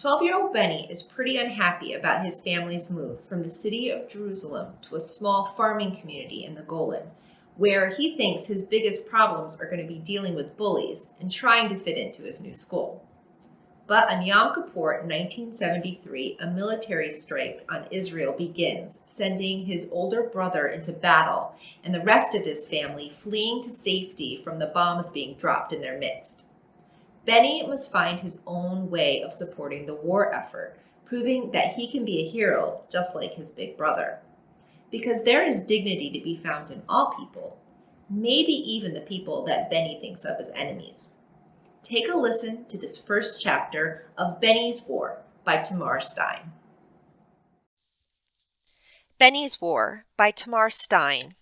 12-year-old Beni is pretty unhappy about his family's move from the city of Jerusalem to a small farming community in the Golan, where he thinks his biggest problems are going to be dealing with bullies and trying to fit into his new school. But on Yom Kippur in 1973, a military strike on Israel begins, sending his older brother into battle and the rest of his family fleeing to safety from the bombs being dropped in their midst. Beni must find his own way of supporting the war effort, proving that he can be a hero just like his big brother. Because there is dignity to be found in all people, maybe even the people that Beni thinks of as enemies. Take a listen to this first chapter of Beni's War by Tammar Stein. Beni's War by Tammar Stein.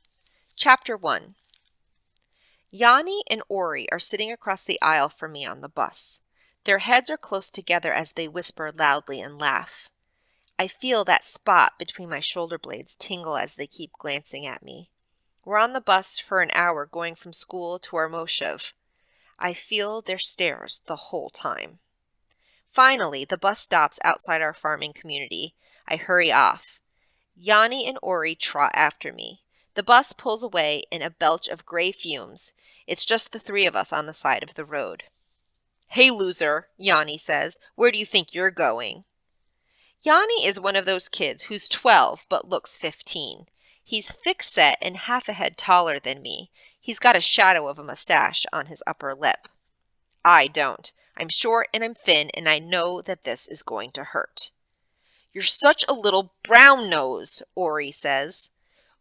Chapter 1. Yanni and Ori are sitting across the aisle from me on the bus. Their heads are close together as they whisper loudly and laugh. I feel that spot between my shoulder blades tingle as they keep glancing at me. We're on the bus for an hour going from school to our moshev. I feel their stares the whole time. Finally, the bus stops outside our farming community. I hurry off. Yanni and Ori trot after me. The bus pulls away in a belch of gray fumes. It's just the three of us on the side of the road. "Hey, loser," Yanni says. "Where do you think you're going?" Yanni is one of those kids who's 12 but looks 15. He's thick-set and half a head taller than me. He's got a shadow of a mustache on his upper lip. I don't. I'm short and I'm thin, and I know that this is going to hurt. "You're such a little brown nose," Ori says.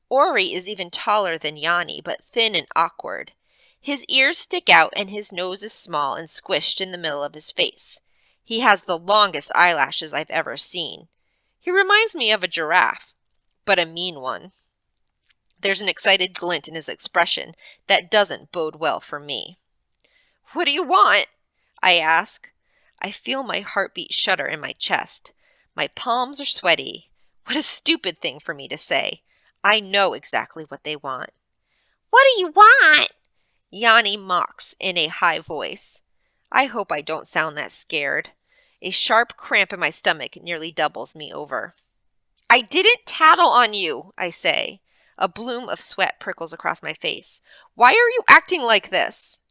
Ori is even taller than Yanni, but thin and awkward. His ears stick out and his nose is small and squished in the middle of his face. He has the longest eyelashes I've ever seen. He reminds me of a giraffe, but a mean one. There's an excited glint in his expression that doesn't bode well for me. "What do you want?" I ask. I feel my heartbeat shudder in my chest. My palms are sweaty. What a stupid thing for me to say. I know exactly what they want. "What do you want?" Yanni mocks in a high voice. I hope I don't sound that scared. A sharp cramp in my stomach nearly doubles me over. "I didn't tattle on you," I say. A bloom of sweat prickles across my face. "Why are you acting like this?"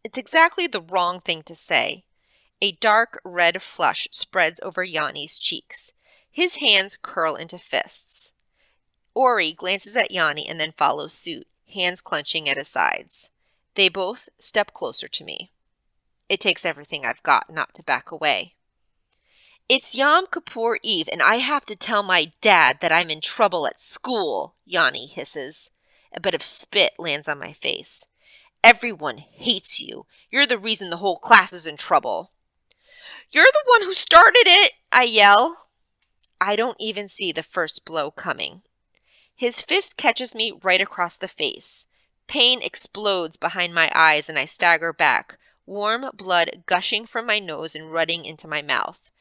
It's exactly the wrong thing to say. A dark red flush spreads over Yanni's cheeks. His hands curl into fists. Ori glances at Yanni and then follows suit, hands clenching at his sides. They both step closer to me. It takes everything I've got not to back away. "It's Yom Kippur Eve, and I have to tell my dad that I'm in trouble at school," Yanni hisses. A bit of spit lands on my face. "Everyone hates you. You're the reason the whole class is in trouble." "You're the one who started it," I yell. I don't even see the first blow coming. His fist catches me right across the face. Pain explodes behind my eyes and I stagger back, warm blood gushing from my nose and running into my mouth.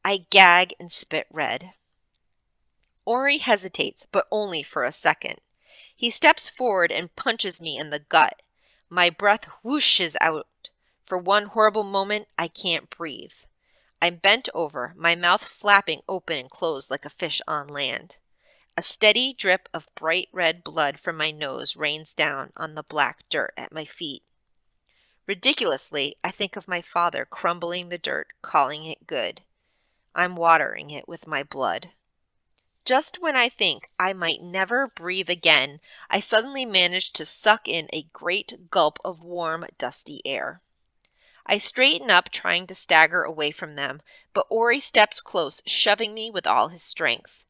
I gag and spit red. Ori hesitates, but only for a second. He steps forward and punches me in the gut. My breath whooshes out. For one horrible moment, I can't breathe. I'm bent over, my mouth flapping open and closed like a fish on land. A steady drip of bright red blood from my nose rains down on the black dirt at my feet. Ridiculously, I think of my father crumbling the dirt, calling it good. I'm watering it with my blood. Just when I think I might never breathe again, I suddenly manage to suck in a great gulp of warm, dusty air. I straighten up, trying to stagger away from them, but Ori steps close, shoving me with all his strength.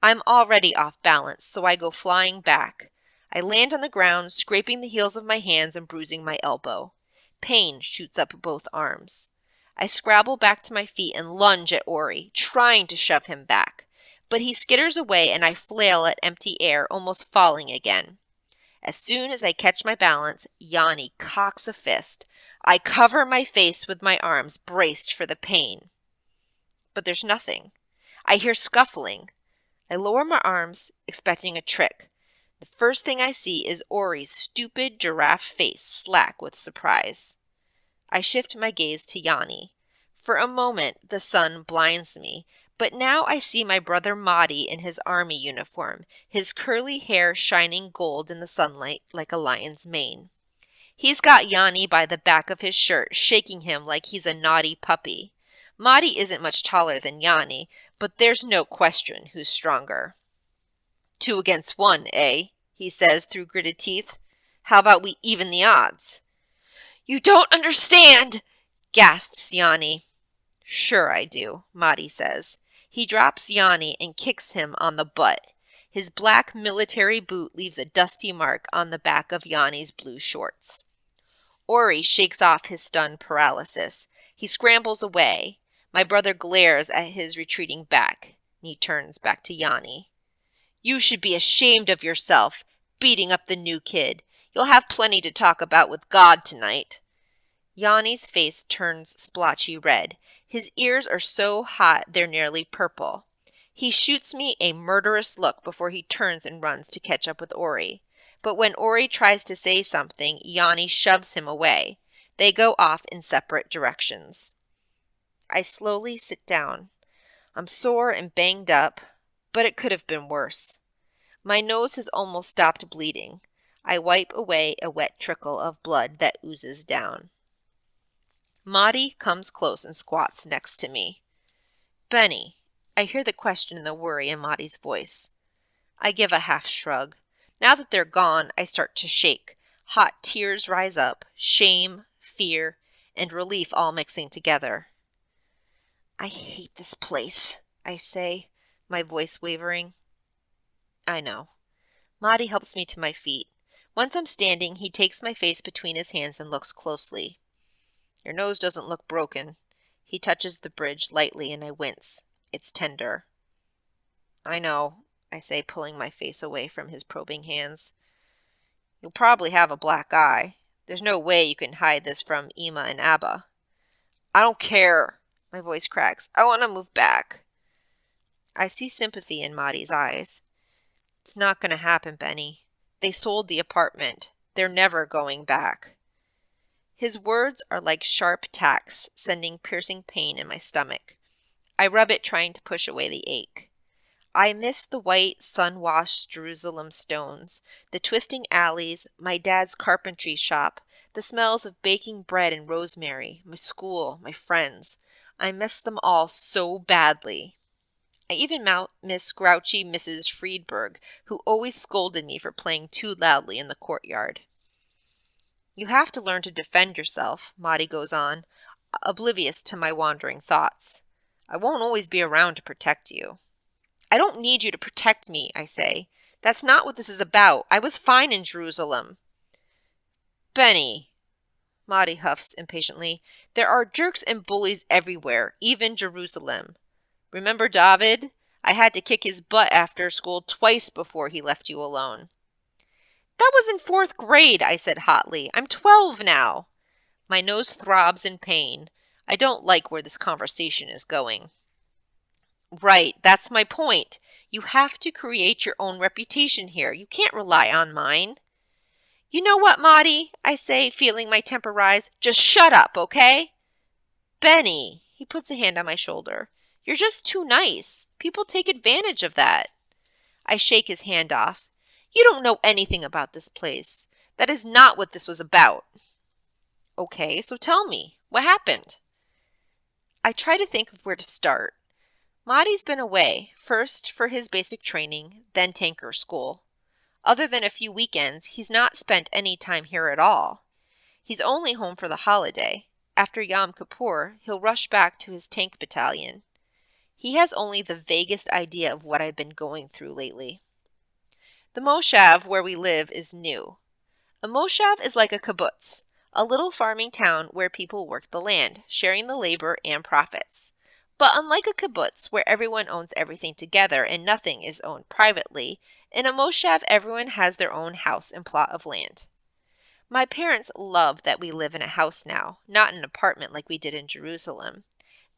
I'm already off balance, so I go flying back. I land on the ground, scraping the heels of my hands and bruising my elbow. Pain shoots up both arms. I scrabble back to my feet and lunge at Ori, trying to shove him back. But he skitters away and I flail at empty air, almost falling again. As soon as I catch my balance, Yanni cocks a fist. I cover my face with my arms, braced for the pain. But there's nothing. I hear scuffling. I lower my arms, expecting a trick. The first thing I see is Ori's stupid giraffe face slack with surprise. I shift my gaze to Yanni. For a moment, the sun blinds me, but now I see my brother Madi in his army uniform, his curly hair shining gold in the sunlight like a lion's mane. He's got Yanni by the back of his shirt, shaking him like he's a naughty puppy. Madi isn't much taller than Yanni, but there's no question who's stronger. 2 against 1, eh? He says through gritted teeth. How about we even the odds? You don't understand, gasps Yanni. Sure I do, Madi says. He drops Yanni and kicks him on the butt. His black military boot leaves a dusty mark on the back of Yanni's blue shorts. Ori shakes off his stunned paralysis. He scrambles away. My brother glares at his retreating back. He turns back to Yanni. You should be ashamed of yourself, beating up the new kid. You'll have plenty to talk about with God tonight. Yanni's face turns splotchy red. His ears are so hot they're nearly purple. He shoots me a murderous look before he turns and runs to catch up with Ori. But when Ori tries to say something, Yanni shoves him away. They go off in separate directions. I slowly sit down. I'm sore and banged up, but it could have been worse. My nose has almost stopped bleeding. I wipe away a wet trickle of blood that oozes down. Madi comes close and squats next to me. Beni, I hear the question and the worry in Madi's voice. I give a half shrug. Now that they're gone, I start to shake. Hot tears rise up, shame, fear, and relief all mixing together. I hate this place, I say, my voice wavering. I know. Madi helps me to my feet. Once I'm standing, he takes my face between his hands and looks closely. Your nose doesn't look broken. He touches the bridge lightly and I wince. It's tender. I know, I say, pulling my face away from his probing hands. You'll probably have a black eye. There's no way you can hide this from Ima and Abba. I don't care. My voice cracks. I want to move back. I see sympathy in Madi's eyes. It's not going to happen, Beni. They sold the apartment. They're never going back. His words are like sharp tacks, sending piercing pain in my stomach. I rub it, trying to push away the ache. I miss the white, sun-washed Jerusalem stones, the twisting alleys, my dad's carpentry shop, the smells of baking bread and rosemary, my school, my friends. I miss them all so badly. I even miss grouchy Mrs. Friedberg, who always scolded me for playing too loudly in the courtyard. You have to learn to defend yourself, Madi goes on, oblivious to my wandering thoughts. I won't always be around to protect you. I don't need you to protect me, I say. That's not what this is about. I was fine in Jerusalem. Beni, Madi huffs impatiently, there are jerks and bullies everywhere, even Jerusalem. Remember David? I had to kick his butt after school twice before he left you alone. That was in 4th grade, I said hotly. I'm 12 now. My nose throbs in pain. I don't like where this conversation is going. Right, that's my point. You have to create your own reputation here. You can't rely on mine. You know what, Madi? I say, feeling my temper rise. Just shut up, okay? Beni, he puts a hand on my shoulder. You're just too nice. People take advantage of that. I shake his hand off. You don't know anything about this place. That is not what this was about. Okay, so tell me, what happened? I try to think of where to start. Madi's been away, first for his basic training, then tanker school. Other than a few weekends, he's not spent any time here at all. He's only home for the holiday. After Yom Kippur, he'll rush back to his tank battalion. He has only the vaguest idea of what I've been going through lately. The moshav where we live is new. A moshav is like a kibbutz, a little farming town where people work the land, sharing the labor and profits. But unlike a kibbutz where everyone owns everything together and nothing is owned privately, in a moshav everyone has their own house and plot of land. My parents love that we live in a house now, not an apartment like we did in Jerusalem.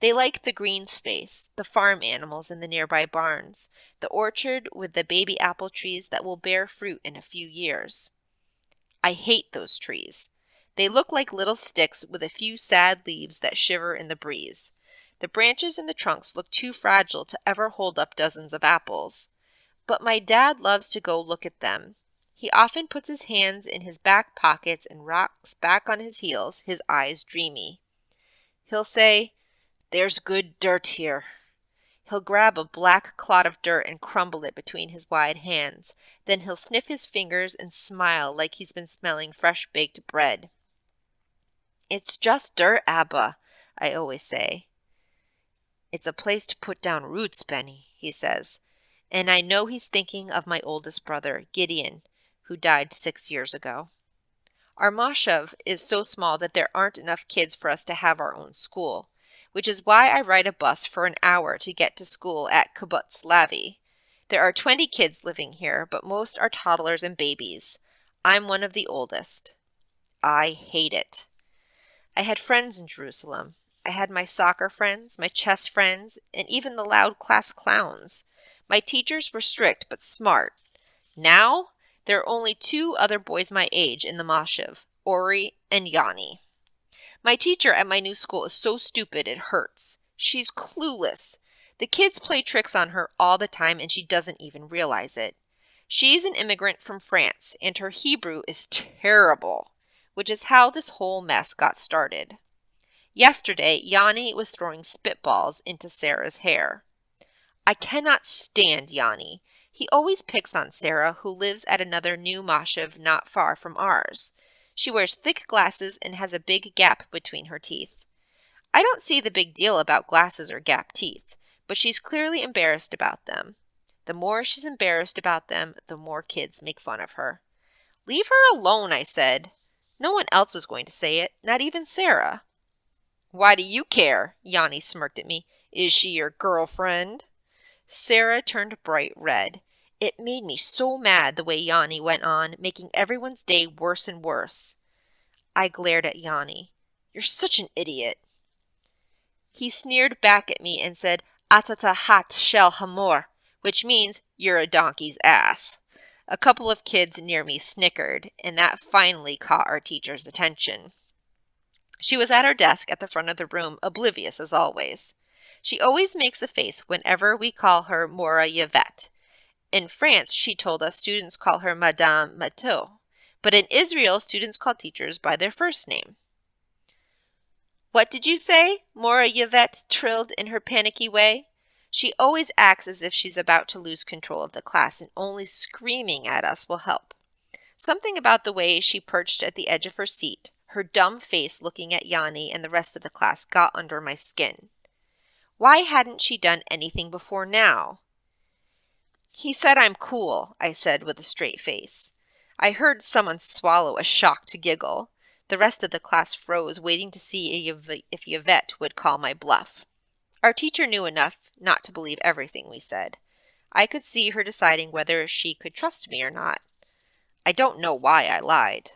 They like the green space, the farm animals in the nearby barns, the orchard with the baby apple trees that will bear fruit in a few years. I hate those trees. They look like little sticks with a few sad leaves that shiver in the breeze. The branches and the trunks look too fragile to ever hold up dozens of apples. But my dad loves to go look at them. He often puts his hands in his back pockets and rocks back on his heels, his eyes dreamy. He'll say, "There's good dirt here." He'll grab a black clod of dirt and crumble it between his wide hands. Then he'll sniff his fingers and smile like he's been smelling fresh-baked bread. "It's just dirt, Abba," I always say. "It's a place to put down roots, Beni," he says. And I know he's thinking of my oldest brother, Gideon, who died 6 years ago. Our moshav is so small that there aren't enough kids for us to have our own school, which is why I ride a bus for an hour to get to school at Kibbutz Lavi. There are 20 kids living here, but most are toddlers and babies. I'm one of the oldest. I hate it. I had friends in Jerusalem. I had my soccer friends, my chess friends, and even the loud class clowns. My teachers were strict but smart. Now, there are only 2 other boys my age in the moshav, Ori and Yanni. My teacher at my new school is so stupid it hurts. She's clueless. The kids play tricks on her all the time and she doesn't even realize it. She's an immigrant from France and her Hebrew is terrible, which is how this whole mess got started. Yesterday, Yanni was throwing spitballs into Sarah's hair. I cannot stand Yanni. He always picks on Sarah, who lives at another new moshav not far from ours. She wears thick glasses and has a big gap between her teeth. I don't see the big deal about glasses or gap teeth, but she's clearly embarrassed about them. The more she's embarrassed about them, the more kids make fun of her. "Leave her alone," I said. No one else was going to say it, not even Sarah. "Why do you care?" Yanni smirked at me. "Is she your girlfriend?" Sarah turned bright red. It made me so mad the way Yanni went on, making everyone's day worse and worse. I glared at Yanni. "You're such an idiot." He sneered back at me and said, "Atata hat shel hamor," which means, "You're a donkey's ass." A couple of kids near me snickered, and that finally caught our teacher's attention. She was at her desk at the front of the room, oblivious as always. She always makes a face whenever we call her Mora Yvette. In France, she told us students call her Madame Mateau, but in Israel, students call teachers by their first name. "What did you say?" Mora Yvette trilled in her panicky way. She always acts as if she's about to lose control of the class, and only screaming at us will help. Something about the way she perched at the edge of her seat, her dumb face looking at Yanni and the rest of the class, got under my skin. Why hadn't she done anything before now? "He said I'm cool," I said with a straight face. I heard someone swallow a shocked giggle. The rest of the class froze, waiting to see if Yvette would call my bluff. Our teacher knew enough not to believe everything we said. I could see her deciding whether she could trust me or not. I don't know why I lied.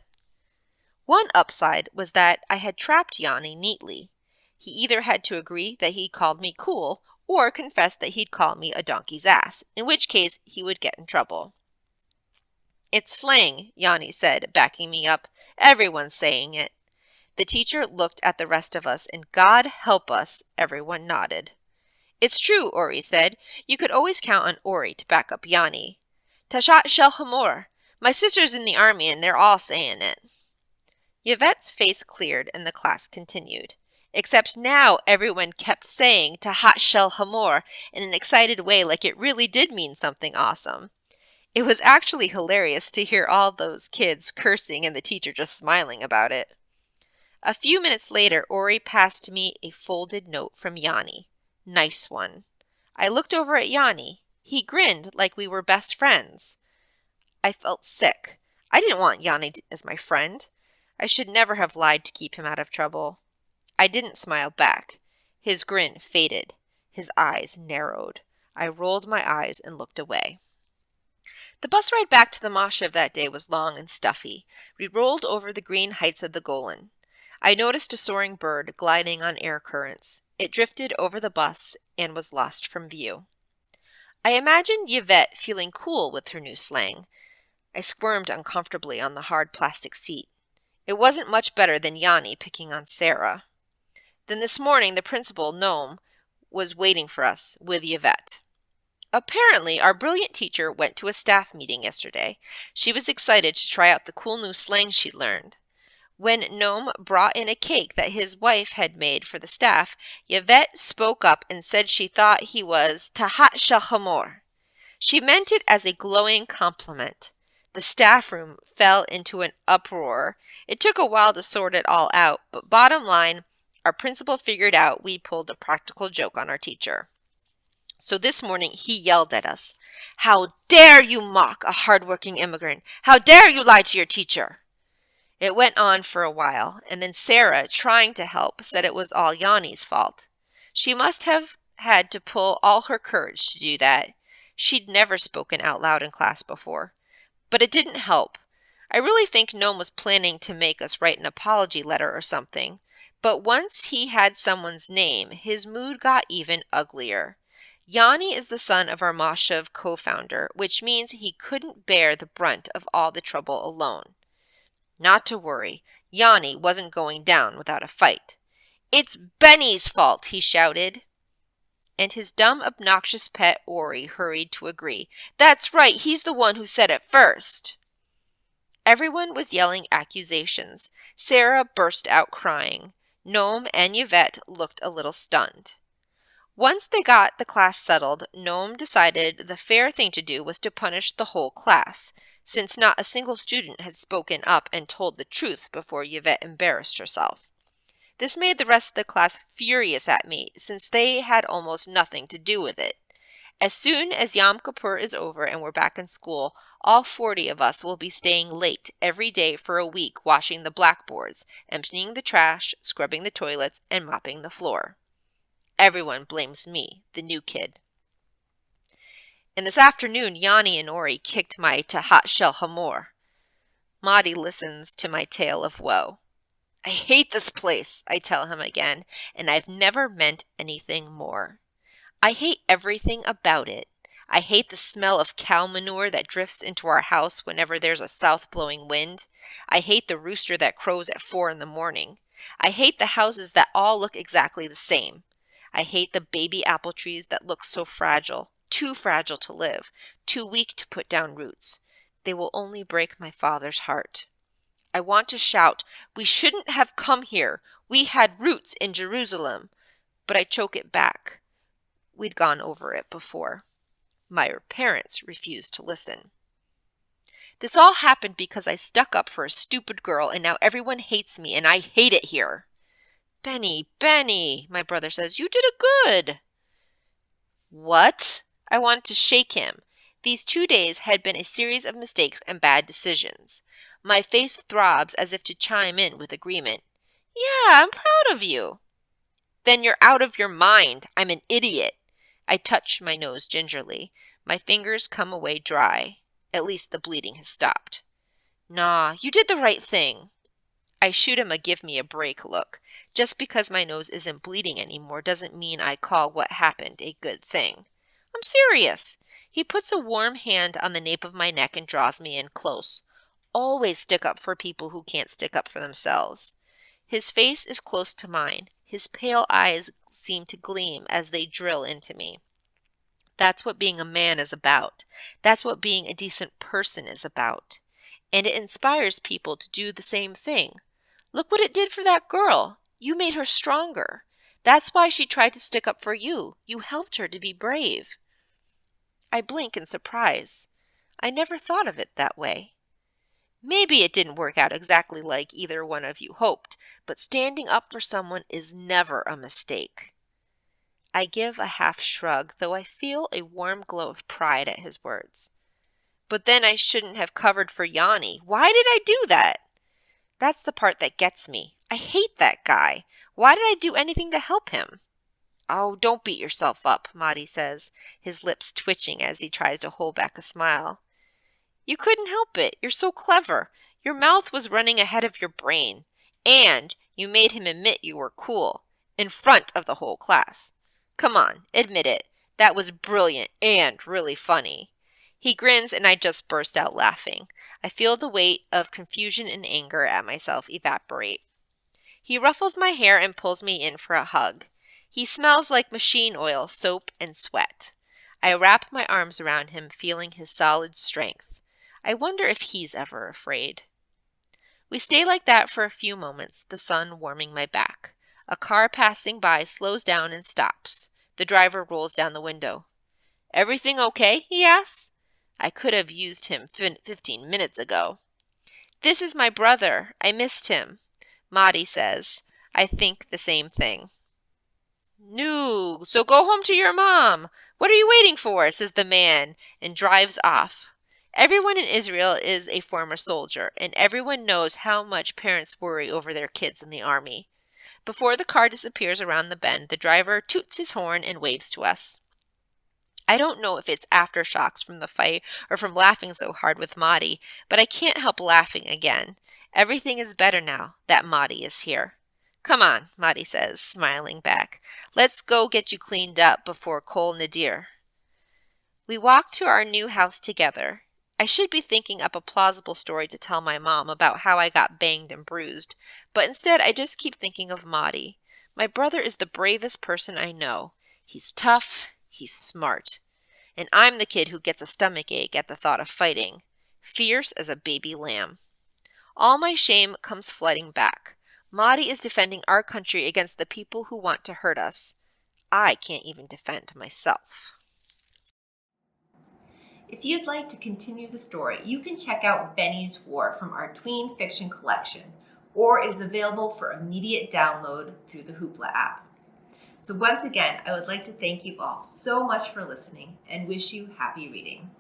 One upside was that I had trapped Yanni neatly. He either had to agree that he'd called me cool or confess that he'd called me a donkey's ass, in which case he would get in trouble. "It's slang," Yanni said, backing me up. "Everyone's saying it." The teacher looked at the rest of us, and God help us, everyone nodded. "It's true," Ori said. "You could always count on Ori to back up Yanni." "Tashat shel hamor. My sister's in the army, and they're all saying it." Yvette's face cleared, and the class continued. Except now everyone kept saying Tahat shel hamor in an excited way like it really did mean something awesome. It was actually hilarious to hear all those kids cursing and the teacher just smiling about it. A few minutes later, Ori passed me a folded note from Yanni. Nice one. I looked over at Yanni. He grinned like we were best friends. I felt sick. I didn't want Yanni as my friend. I should never have lied to keep him out of trouble. I didn't smile back. His grin faded. His eyes narrowed. I rolled my eyes and looked away. The bus ride back to the moshav that day was long and stuffy. We rolled over the green heights of the Golan. I noticed a soaring bird gliding on air currents. It drifted over the bus and was lost from view. I imagined Yvette feeling cool with her new slang. I squirmed uncomfortably on the hard plastic seat. It wasn't much better than Yanni picking on Sarah. Then this morning, the principal, Noam, was waiting for us with Yvette. Apparently, our brilliant teacher went to a staff meeting yesterday. She was excited to try out the cool new slang she'd learned. When Noam brought in a cake that his wife had made for the staff, Yvette spoke up and said she thought he was tahat shel hamor. She meant it as a glowing compliment. The staff room fell into an uproar. It took a while to sort it all out, but bottom line, our principal figured out we pulled a practical joke on our teacher. So this morning he yelled at us, "How dare you mock a hard-working immigrant? How dare you lie to your teacher?" It went on for a while, and then Sarah, trying to help, said it was all Yanni's fault. She must have had to pull all her courage to do that. She'd never spoken out loud in class before. But it didn't help. I really think Noam was planning to make us write an apology letter or something. But once he had someone's name, his mood got even uglier. Yanni is the son of our Moshev co-founder, which means he couldn't bear the brunt of all the trouble alone. Not to worry, Yanni wasn't going down without a fight. "It's Beni's fault," he shouted. And his dumb, obnoxious pet Ori hurried to agree. "That's right, he's the one who said it first." Everyone was yelling accusations. Sarah burst out crying. Noam and Yvette looked a little stunned. Once they got the class settled, Noam decided the fair thing to do was to punish the whole class, since not a single student had spoken up and told the truth before Yvette embarrassed herself. This made the rest of the class furious at me, since they had almost nothing to do with it. As soon as Yom Kippur is over and we're back in school, all 40 of us will be staying late every day for a week washing the blackboards, emptying the trash, scrubbing the toilets, and mopping the floor. Everyone blames me, the new kid. And this afternoon, Yanni and Ori kicked my tahat shel hamor. Madi listens to my tale of woe. "I hate this place," I tell him again, and I've never meant anything more. I hate everything about it. I hate the smell of cow manure that drifts into our house whenever there's a south-blowing wind. I hate the rooster that crows at 4 a.m. I hate the houses that all look exactly the same. I hate the baby apple trees that look so fragile, too fragile to live, too weak to put down roots. They will only break my father's heart. I want to shout, "We shouldn't have come here. We had roots in Jerusalem." But I choke it back. We'd gone over it before. My parents refused to listen. This all happened because I stuck up for a stupid girl, and now everyone hates me, and I hate it here. Benny, my brother says, "You did it good." What? I want to shake him. These 2 days had been a series of mistakes and bad decisions. My face throbs as if to chime in with agreement. "Yeah, I'm proud of you." "Then you're out of your mind. I'm an idiot." I touch my nose gingerly. My fingers come away dry. At least the bleeding has stopped. "Nah, you did the right thing." I shoot him a give me a break look. Just because my nose isn't bleeding anymore doesn't mean I call what happened a good thing. I'm serious. He puts a warm hand on the nape of my neck and draws me in close. Always stick up for people who can't stick up for themselves. His face is close to mine. His pale eyes seem to gleam as they drill into me. That's what being a man is about. That's what being a decent person is about. And it inspires people to do the same thing. Look what it did for that girl. You made her stronger. That's why she tried to stick up for you. You helped her to be brave. I blink in surprise. I never thought of it that way. Maybe it didn't work out exactly like either one of you hoped, but standing up for someone is never a mistake. I give a half shrug, though I feel a warm glow of pride at his words. But then I shouldn't have covered for Yanni. Why did I do that? That's the part that gets me. I hate that guy. Why did I do anything to help him? "Oh, don't beat yourself up," Madi says, his lips twitching as he tries to hold back a smile. "You couldn't help it. You're so clever. Your mouth was running ahead of your brain. And you made him admit you were cool, in front of the whole class. Come on, admit it. That was brilliant and really funny." He grins and I just burst out laughing. I feel the weight of confusion and anger at myself evaporate. He ruffles my hair and pulls me in for a hug. He smells like machine oil, soap, and sweat. I wrap my arms around him, feeling his solid strength. I wonder if he's ever afraid. We stay like that for a few moments, the sun warming my back. A car passing by slows down and stops. The driver rolls down the window. "Everything okay?" he asks. I could have used him 15 minutes ago. "This is my brother. I missed him," Maddie says. I think the same thing. "No, so go home to your mom. What are you waiting for?" says the man, and drives off. Everyone in Israel is a former soldier, and everyone knows how much parents worry over their kids in the army. Before the car disappears around the bend, the driver toots his horn and waves to us. I don't know if it's aftershocks from the fight or from laughing so hard with Maddie, but I can't help laughing again. Everything is better now that Maddie is here. "Come on," Maddie says, smiling back. "Let's go get you cleaned up before Kol Nadir." We walk to our new house together. I should be thinking up a plausible story to tell my mom about how I got banged and bruised, but instead I just keep thinking of Maddie. My brother is the bravest person I know. He's tough, he's smart, and I'm the kid who gets a stomachache at the thought of fighting, fierce as a baby lamb. All my shame comes flooding back. Maddie is defending our country against the people who want to hurt us. I can't even defend myself. If you'd like to continue the story, you can check out Beni's War from our Tween fiction collection, or it is available for immediate download through the Hoopla app. So once again, I would like to thank you all so much for listening and wish you happy reading.